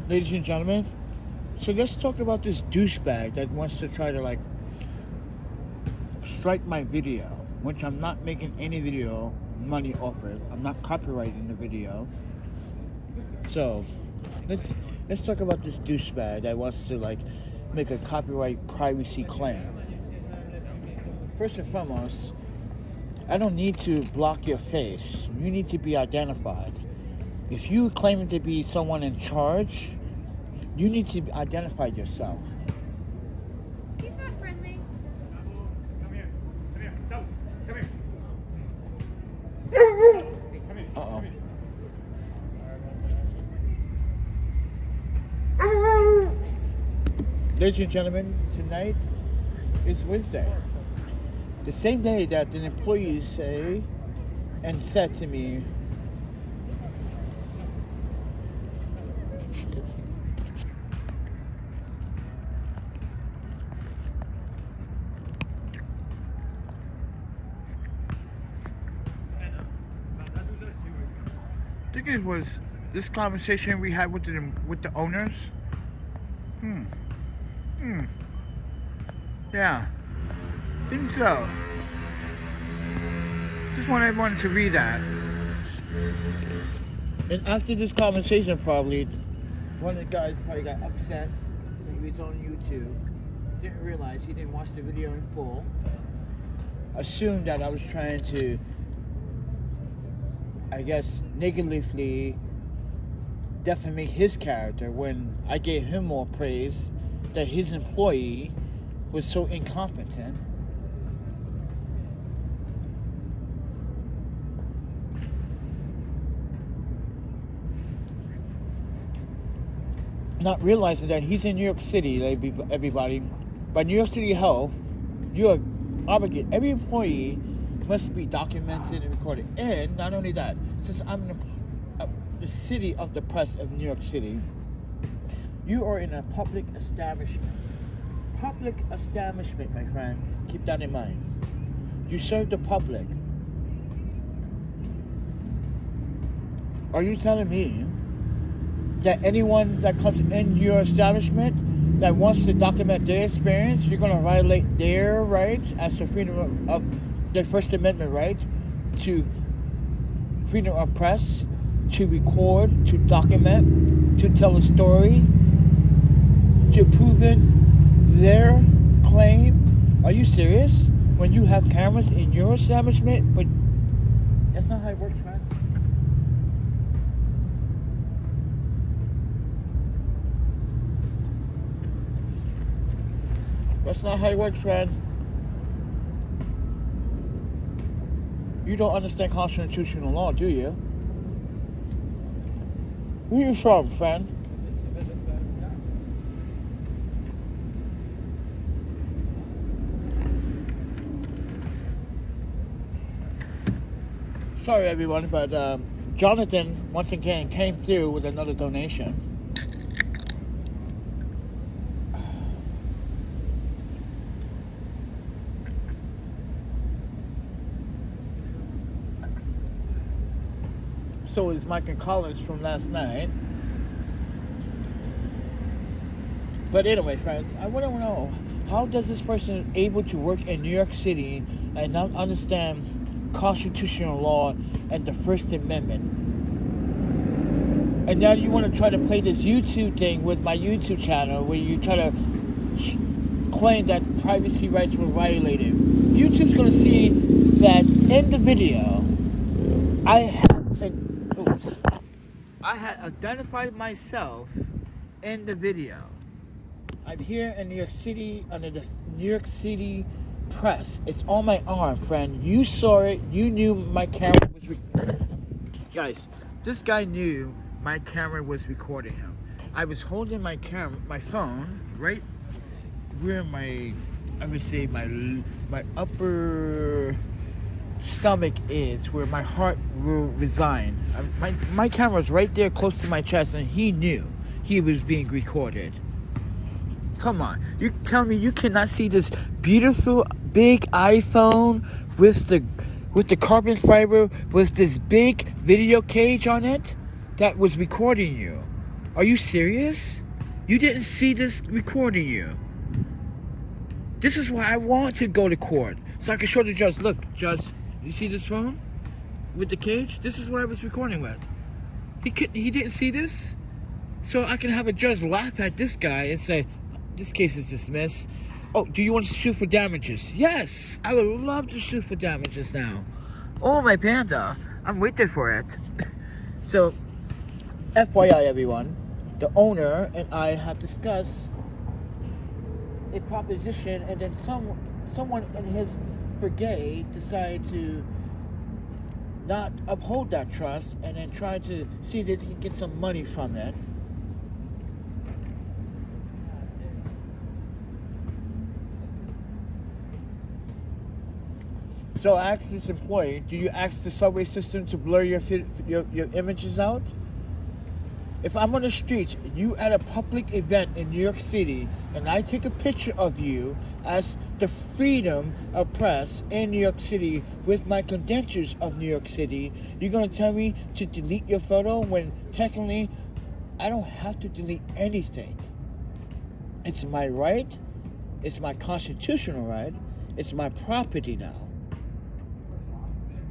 Ladies and gentlemen, so let's talk about this douchebag that wants to try to like strike my video, which I'm not making any video money off it. I'm not copyrighting the video. So let's talk about this douchebag that wants to like make a copyright privacy claim. First and foremost, I don't need to block your face. You need to be identified. If you claim to be someone in charge, you need to identify yourself. He's not friendly. Come here. No, come here. Uh-oh. Ladies and gentlemen, tonight is Wednesday. The same day that the employees said to me, I think it was this conversation we had with the owners. Yeah, think so. Just want everyone to read that. And after this conversation, probably one of the guys probably got upset that he was on YouTube. Didn't realize he didn't watch the video in full. Assumed that I was trying to, I guess, negatively defamate his character when I gave him more praise that his employee was so incompetent. Not realizing that he's in New York City, everybody. By New York City Health, you are obligated. Every employee must be documented and recorded. And not only that, since I'm in the city of the press of New York City, you are in a public establishment. Public establishment, my friend. Keep that in mind. You serve the public. Are you telling me that anyone that comes in your establishment that wants to document their experience, you're going to violate their rights as the freedom of their First Amendment right to freedom of press, to record, to document, to tell a story, to prove their claim? Are you serious? When you have cameras in your establishment? But that's not how it works, man. That's not how it works, friend. You don't understand constitutional law, do you? Where are you from, friend? Sorry, everyone, but Jonathan once again came through with another donation. So is Mike and Collins from last night. But anyway, friends, I want to know, how does this person able to work in New York City and not understand constitutional law and the First Amendment? And now you want to try to play this YouTube thing with my YouTube channel where you try to claim that privacy rights were violated. YouTube's going to see that in the video, I had identified myself in the video. I'm here in New York City under the New York City press. It's on my arm, friend. You saw it. You knew my camera was guys, this guy knew my camera was recording him. I was holding my phone right where I would say my upper stomach is, where my heart will reside. My camera was right there close to my chest, and he knew he was being recorded. Come on, you tell me you cannot see this beautiful big iPhone with the carbon fiber with this big video cage on it that was recording you? Are you serious? You didn't see this recording you. This is why I want to go to court. So I can show the judge, look, judge, you see this phone? With the cage? This is what I was recording with. He didn't see this? So I can have a judge laugh at this guy and say, this case is dismissed. Oh, do you want to sue for damages? Yes, I would love to sue for damages now. Oh, my panda. I'm waiting for it. So, FYI, everyone, the owner and I have discussed a proposition, and then someone in his brigade decided to not uphold that trust and then try to see if they can get some money from it. So I asked this employee, do you ask the subway system to blur your images out? If I'm on the streets, you at a public event in New York City, and I take a picture of you as the freedom of press in New York City with my credentials of New York City, you're going to tell me to delete your photo when technically I don't have to delete anything. It's my right. It's my constitutional right. It's my property now.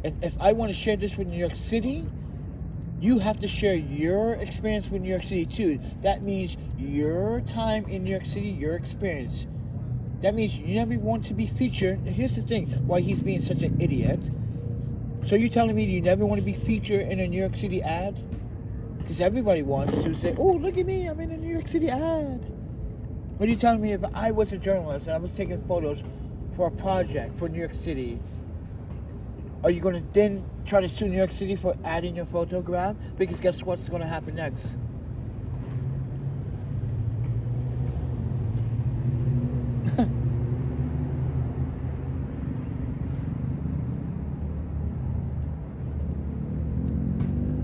And if I want to share this with New York City, you have to share your experience with New York City too. That means your time in New York City, your experience. That means you never want to be featured. Here's the thing, why he's being such an idiot. So you're telling me you never want to be featured in a New York City ad? Because everybody wants to say, oh, look at me, I'm in a New York City ad. What are you telling me if I was a journalist and I was taking photos for a project for New York City? Are you going to then try to sue New York City for adding your photograph? Because guess what's going to happen next?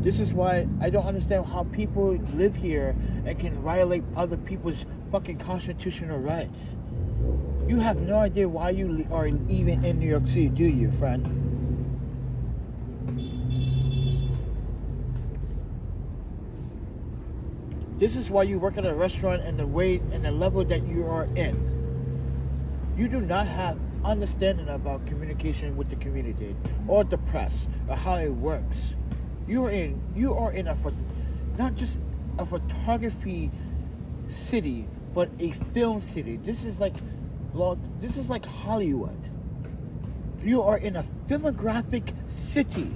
This is why I don't understand how people live here and can violate other people's fucking constitutional rights. You have no idea why you are even in New York City, do you, friend? This is why you work at a restaurant and the way and the level that you are in. You do not have understanding about communication with the community or the press or how it works. You are in a not just a photography city, but a film city. This is like Hollywood. You are in a filmographic city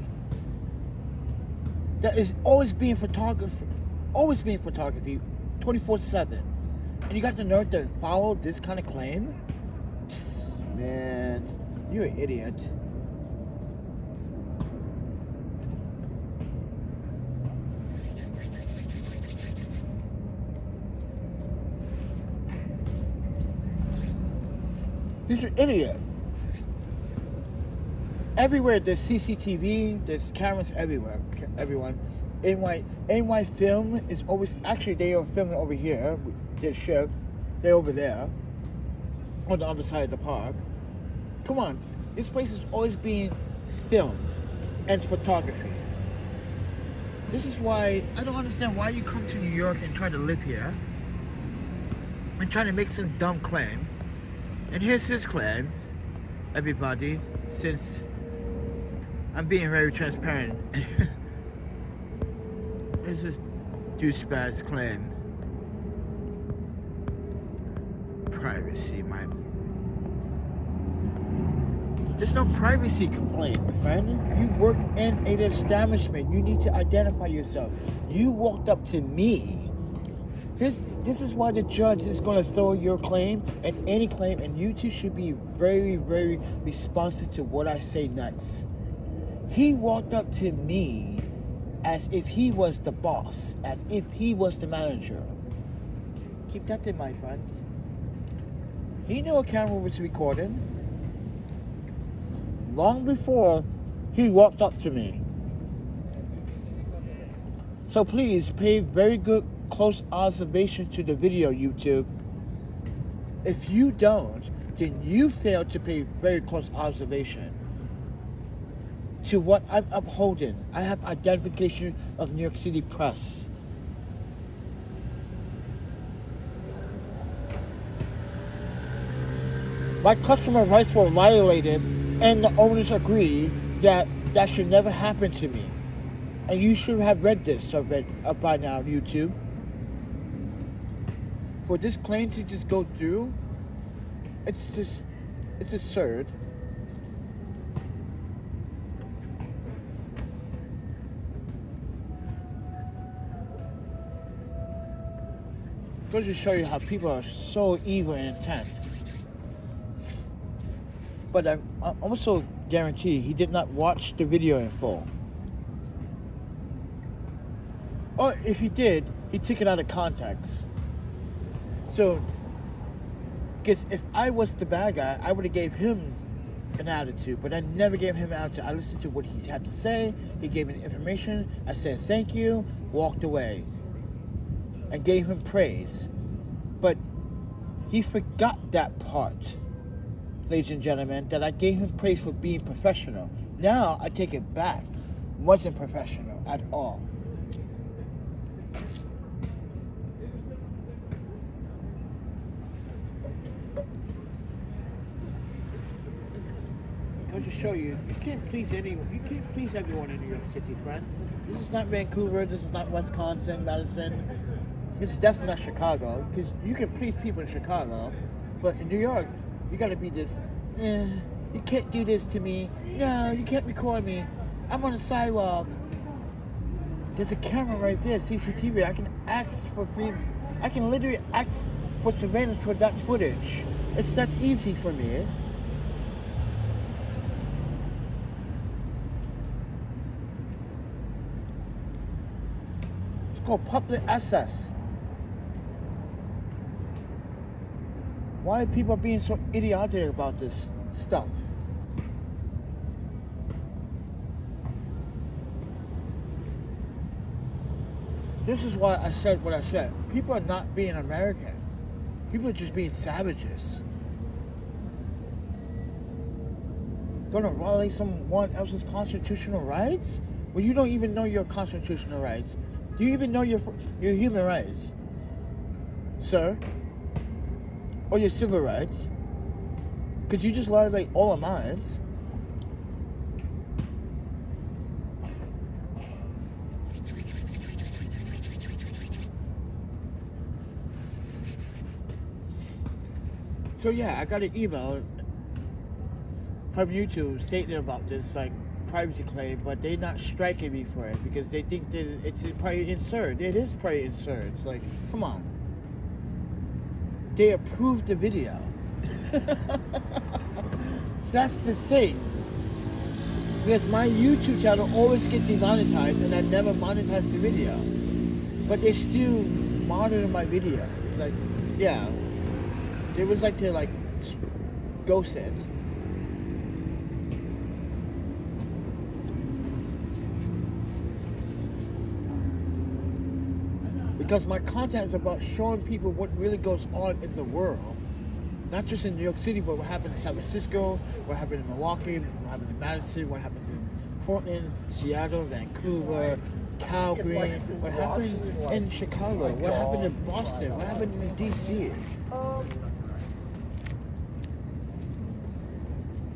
that is always being photography 24/7, and you got the nerve to follow this kind of claim? Man, you're an idiot. He's an idiot. Everywhere there's CCTV, there's cameras everywhere, everyone. NY Film is always, actually they are filming over here, their ship, they're over there, on the other side of the park. Come on, this place is always being filmed and photography. This is why, I don't understand why you come to New York and try to live here, and try to make some dumb claim. And here's his claim, everybody, since I'm being very transparent. Here's this douchebag's claim. Privacy, there's no privacy complaint, friend. You work in an establishment. You need to identify yourself. You walked up to me. This is why the judge is going to throw your claim and any claim, and you two should be very, very responsive to what I say next. He walked up to me as if he was the boss, as if he was the manager. Keep that in mind, friends. He knew a camera was recording long before he walked up to me. So please pay very good close observation to the video, YouTube. If you don't, then you fail to pay very close observation to what I'm upholding. I have identification of New York City press. My customer rights were violated, and the owners agree that that should never happen to me. And you should have read this by now, YouTube. For this claim to just go through, it's absurd. Goes to show you how people are so evil and intent. But I also guarantee he did not watch the video in full. Or if he did, he took it out of context. So, because if I was the bad guy, I would have gave him an attitude, but I never gave him an attitude. I listened to what he had to say. He gave me the information. I said thank you, walked away, and gave him praise. But he forgot that part, ladies and gentlemen, that I gave him praise for being professional. Now I take it back. Wasn't professional at all. To show you, you can't please anyone. You can't please everyone in New York City, friends. This is not Vancouver. This is not Wisconsin, Madison. This is definitely not Chicago. Because you can please people in Chicago, but in New York, you got to be this. You can't do this to me. No, you can't record me. I'm on the sidewalk. There's a camera right there, CCTV. I can ask for free. I can literally ask for surveillance for that footage. It's that easy for me. Called public access. Why are people being so idiotic about this stuff? This is why I said what I said. People are not being American. People are just being savages. Gonna violate someone else's constitutional rights? Well, you don't even know your constitutional rights. Do you even know your human rights, sir? Or your civil rights? Because you just violate all of mine. So yeah, I got an email from YouTube stating about this, like, privacy claim, but they're not striking me for it because they think that it's probably absurd. It is probably absurd. It's like, come on. They approved the video. That's the thing. Because my YouTube channel always gets demonetized and I never monetize the video. But they still monitor my videos. Like, yeah. They was like to like ghost it. Because my content is about showing people what really goes on in the world. Not just in New York City, but what happened in San Francisco, what happened in Milwaukee, what happened in Madison, what happened in Portland, Seattle, Vancouver, Calgary, what happened in Chicago, what happened in Boston, what happened in DC.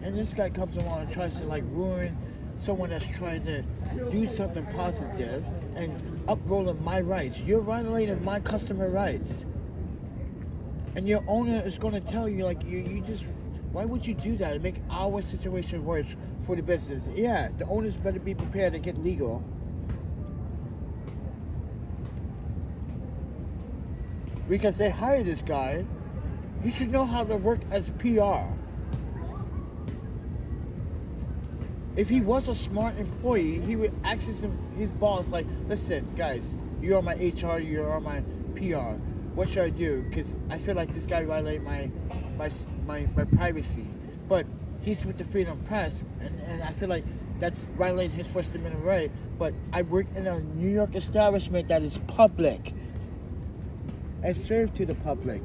And this guy comes along and tries to like ruin someone that's trying to do something positive and uprolling my rights. You're violating my customer rights. And your owner is going to tell you, like, you just, why would you do that and make our situation worse for the business? Yeah, the owners better be prepared to get legal. Because they hired this guy. He should know how to work as PR. If he was a smart employee, he would ask his boss, like, listen, guys, you're on my HR, you're on my PR. What should I do? Because I feel like this guy violated my privacy. But he's with the Freedom Press, and I feel like that's violating his First Amendment right. But I work in a New York establishment that is public. I serve to the public.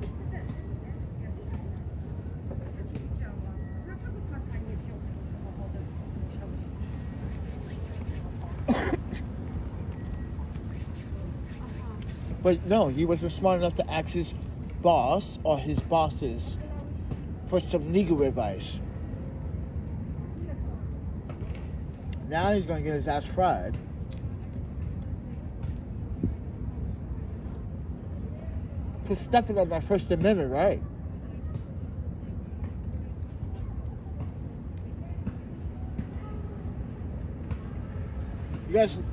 But no, he wasn't smart enough to ask his boss or his bosses for some legal advice. Now he's going to get his ass fried. For stepping on my First Amendment right.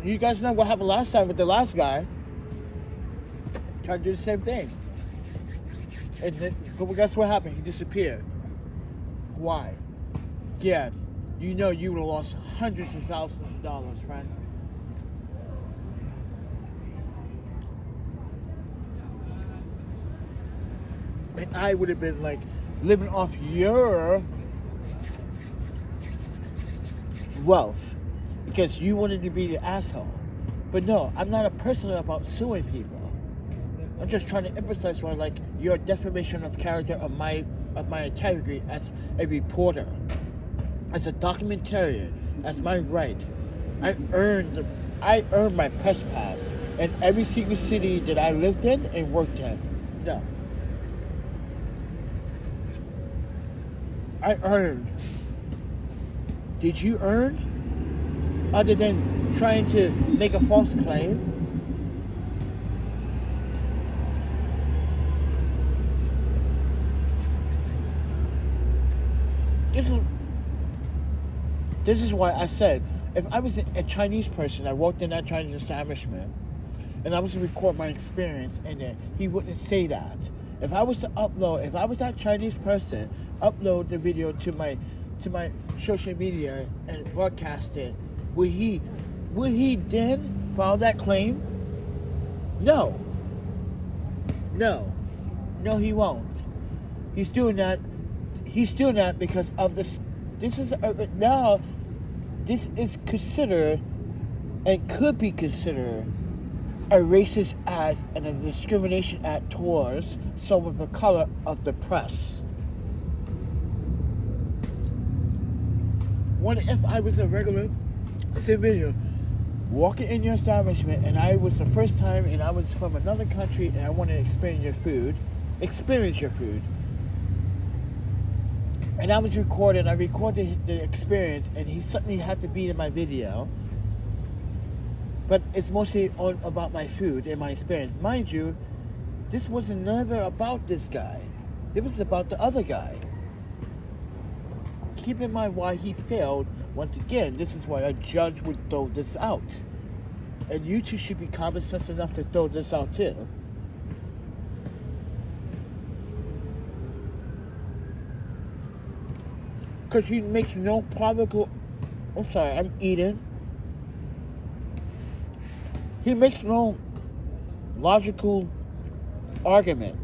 You guys know what happened last time with the last guy. Tried to do the same thing. And then, but guess what happened? He disappeared. Why? Yeah, you know you would have lost hundreds of thousands of dollars, friend. And I would have been like living off your wealth because you wanted to be the asshole. But no, I'm not a person about suing people. I'm just trying to emphasize why, like, your defamation of character of my integrity as a reporter, as a documentarian, as my right. I earned my press pass in every single city that I lived in and worked in. No. I earned. Did you earn? Other than trying to make a false claim? This is why I said, if I was a Chinese person, I walked in that Chinese establishment, and I was to record my experience in it, he wouldn't say that. If I was that Chinese person, upload the video to my social media and broadcast it, will he then file that claim? No, he won't. He's doing that because of this. This is considered and could be considered a racist act and a discrimination act towards someone of color of the press. What if I was a regular civilian walking in your establishment and I was the first time and I was from another country and I want to experience your food, and I was recording, I recorded the experience and he suddenly had to be in my video. But it's mostly about my food and my experience. Mind you, this wasn't never about this guy. It was about the other guy. Keep in mind why he failed. Once again, this is why a judge would throw this out. And you two should be common sense enough to throw this out too. Because he makes no probable... I'm sorry, I'm eating. He makes no logical argument.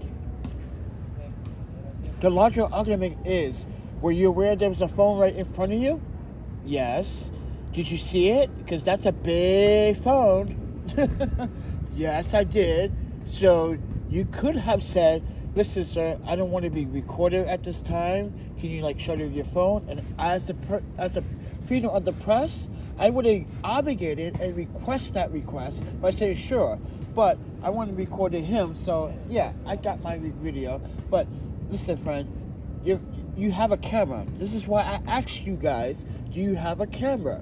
The logical argument is, were you aware there was a phone right in front of you? Yes. Did you see it? Because that's a big phone. Yes, I did. So you could have said, listen, sir, I don't want to be recorded at this time. Can you, like, shut off your phone? And as a freedom of the press, I would have obligated and request that request by saying, sure, but I want to record him, so yeah, I got my video. But listen, friend, you have a camera. This is why I asked you guys, do you have a camera?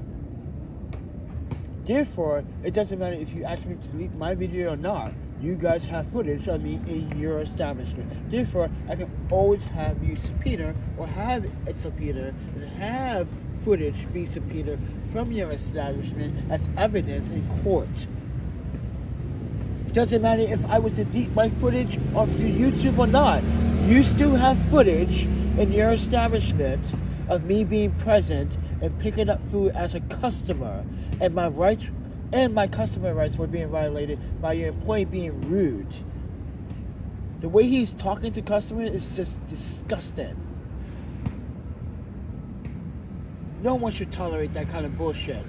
Therefore, it doesn't matter if you ask me to delete my video or not. You guys have footage of me in your establishment. Therefore, I can always have you subpoena or have it subpoena and have footage be subpoenaed from your establishment as evidence in court. It doesn't matter if I was to delete my footage off your YouTube or not. You still have footage in your establishment of me being present and picking up food as a customer, and my rights and my customer rights were being violated by your employee being rude. The way he's talking to customers is just disgusting. No one should tolerate that kind of bullshit.